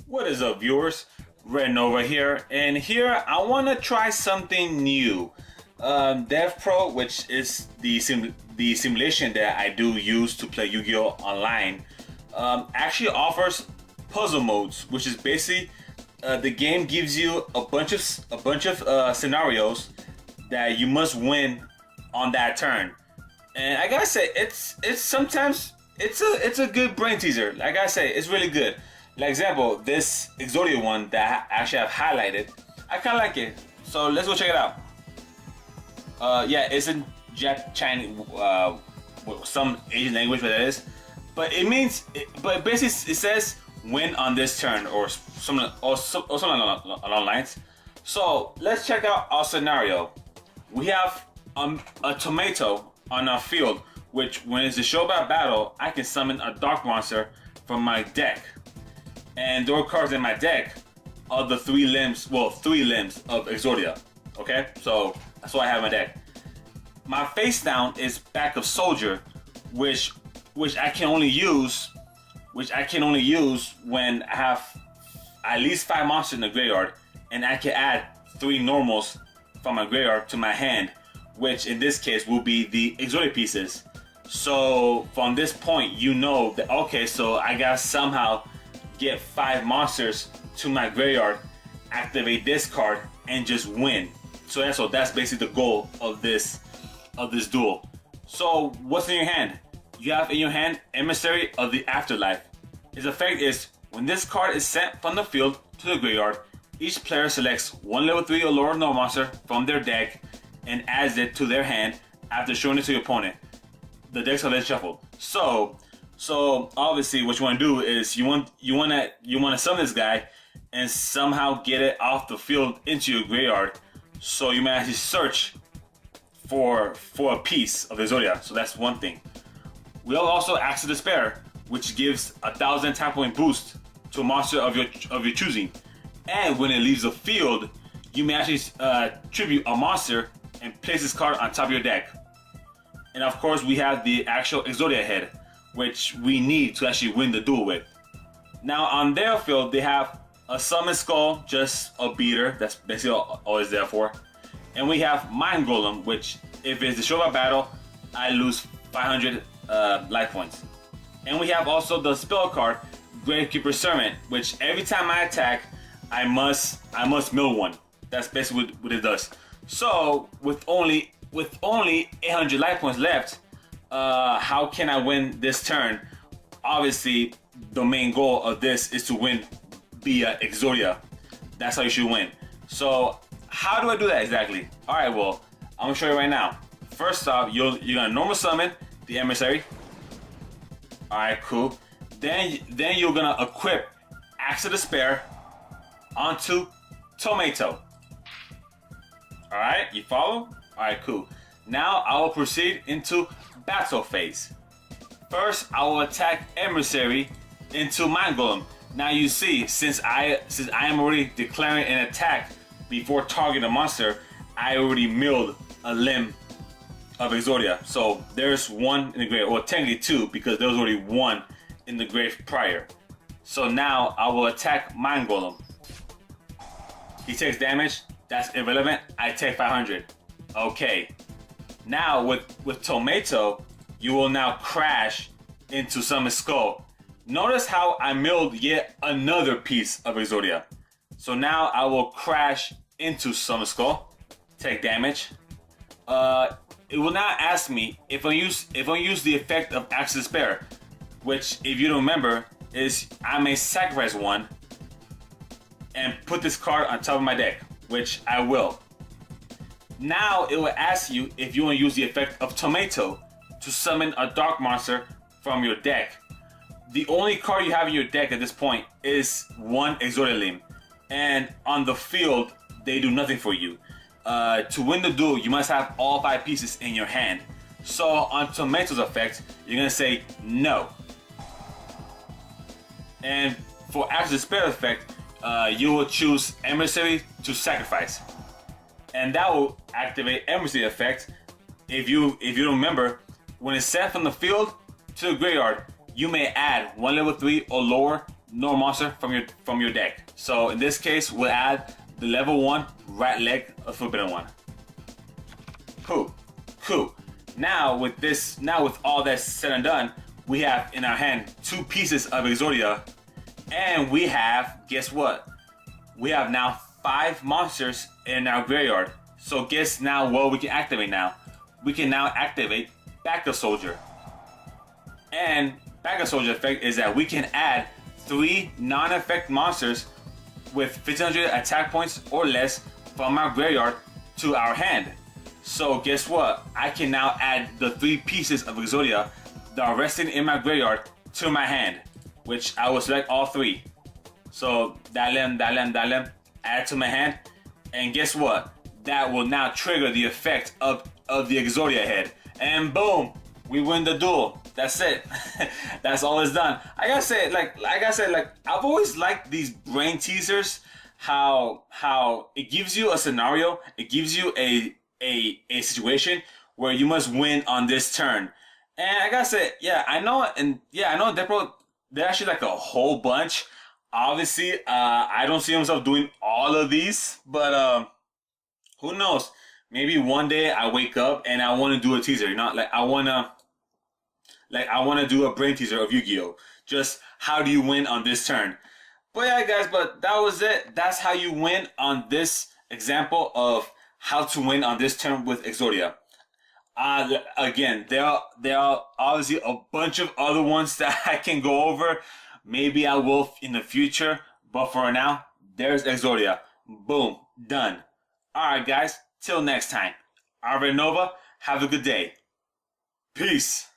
What is up, viewers? Rednova here, and here I want to try something new. Dev Pro, which is the simulation that I do use to play Yu-Gi-Oh online, actually offers puzzle modes, which is basically the game gives you a bunch of scenarios that you must win on that turn. And I gotta say, it's sometimes it's a good brain teaser. Like I say, it's really good. Like example, this Exodia one that I actually have highlighted, I kind of like it. So let's go check it out. Yeah, it's in Chinese, some Asian language, what that is. But it means, but basically it says win on this turn or something along lines. So let's check out our scenario. We have a tomato on our field, which when it's a show about battle, I can summon a dark monster from my deck. And there are cards in my deck are the three limbs of Exodia. Okay, so that's what I have in my deck. My face down is back of soldier, which I can only use when I have at least 5 monsters in the graveyard, and I can add 3 normals from my graveyard to my hand, which in this case will be the Exodia pieces. So from this point, you know that okay, so I gotta somehow get 5 monsters to my graveyard, activate this card, and just win. So that's basically the goal of this duel. So what's in your hand? You have in your hand Emissary of the Afterlife. Its effect is when this card is sent from the field to the graveyard, each player selects one level 3 or lower normal monster from their deck and adds it to their hand after showing it to your opponent. The decks are then shuffled. So obviously, what you want to do is you want to summon this guy and somehow get it off the field into your graveyard. So you may actually search for a piece of the Exodia. So that's one thing. We also Axe of Despair, which gives 1,000 attack point boost to a monster of your choosing. And when it leaves the field, you may actually tribute a monster and place this card on top of your deck. And of course, we have the actual Exodia head, which we need to actually win the duel with. Now on their field, they have a Summon Skull, just a beater, that's basically all it's there for. And we have Mind Golem, which if it's the show of battle, I lose 500 life points. And we have also the spell card, Gravekeeper Servant, which every time I attack, I must mill one. That's basically what it does. So with only 800 life points left, how can I win this turn? Obviously, the main goal of this is to win via Exodia. That's how you should win. So how do I do that exactly? All right, well, I'm gonna show you right now. First off, you're gonna normal summon the Emissary. All right, cool. Then you're gonna equip Axe of Despair onto Tomato. All right, you follow? All right, cool. Now I will proceed into battle phase. First, I will attack Emissary into Mind Golem. Now you see, since I am already declaring an attack before targeting a monster, I already milled a limb of Exodia. So there's one in the grave, or technically 2, because there was already 1 in the grave prior. So now I will attack Mind Golem. He takes damage. That's irrelevant. I take 500. Okay. Now with Tomato, you will now crash into Summon Skull. Notice how I milled yet another piece of Exodia. So now I will crash into Summon Skull, take damage. It will now ask me if I use the effect of Axe of Despair, which if you don't remember is I may sacrifice 1 and put this card on top of my deck, which I will. Now it will ask you if you want to use the effect of Tomato to summon a dark monster from your deck. The only card you have in your deck at this point is 1 Exodia limb, and on the field they do nothing for you. To win the duel, you must have all 5 pieces in your hand. So on Tomato's effect, you're gonna say no. And for Axe of Despair effect, you will choose Emissary to sacrifice. And that will activate Emissary effect. If you don't remember, when it's sent from the field to the graveyard, you may add 1 level 3 or lower normal monster from your deck. So in this case, we'll add the level 1 right leg of Forbidden One. Cool. Now with all that said and done, we have in our hand 2 pieces of Exodia, and we have, guess what? We have now 5 monsters in our graveyard. So guess now what we can activate now? We can now activate Backup Soldier. And Backup Soldier effect is that we can add 3 non-effect monsters with 1500 attack points or less from our graveyard to our hand. So guess what? I can now add the 3 pieces of Exodia that are resting in my graveyard to my hand, which I will select all 3. So dale, add to my hand, and guess what? That will now trigger the effect of the Exodia head, and boom, we win the duel. That's it. That's all it's done. I gotta say, like I've always liked these brain teasers. How it gives you a scenario, it gives you a situation where you must win on this turn. And I gotta say, I know they're actually like a whole bunch. Obviously, I don't see myself doing all of these, but who knows? Maybe one day I wake up and I want to do a teaser. You know, I wanna do a brain teaser of Yu-Gi-Oh! Just how do you win on this turn? But yeah, guys, but that was it. That's how you win on this example of how to win on this turn with Exodia. Again, there are obviously a bunch of other ones that I can go over. Maybe I will in the future, but for now, there's Exodia. Boom, done. Alright guys, till next time. I'm Rednova, have a good day. Peace.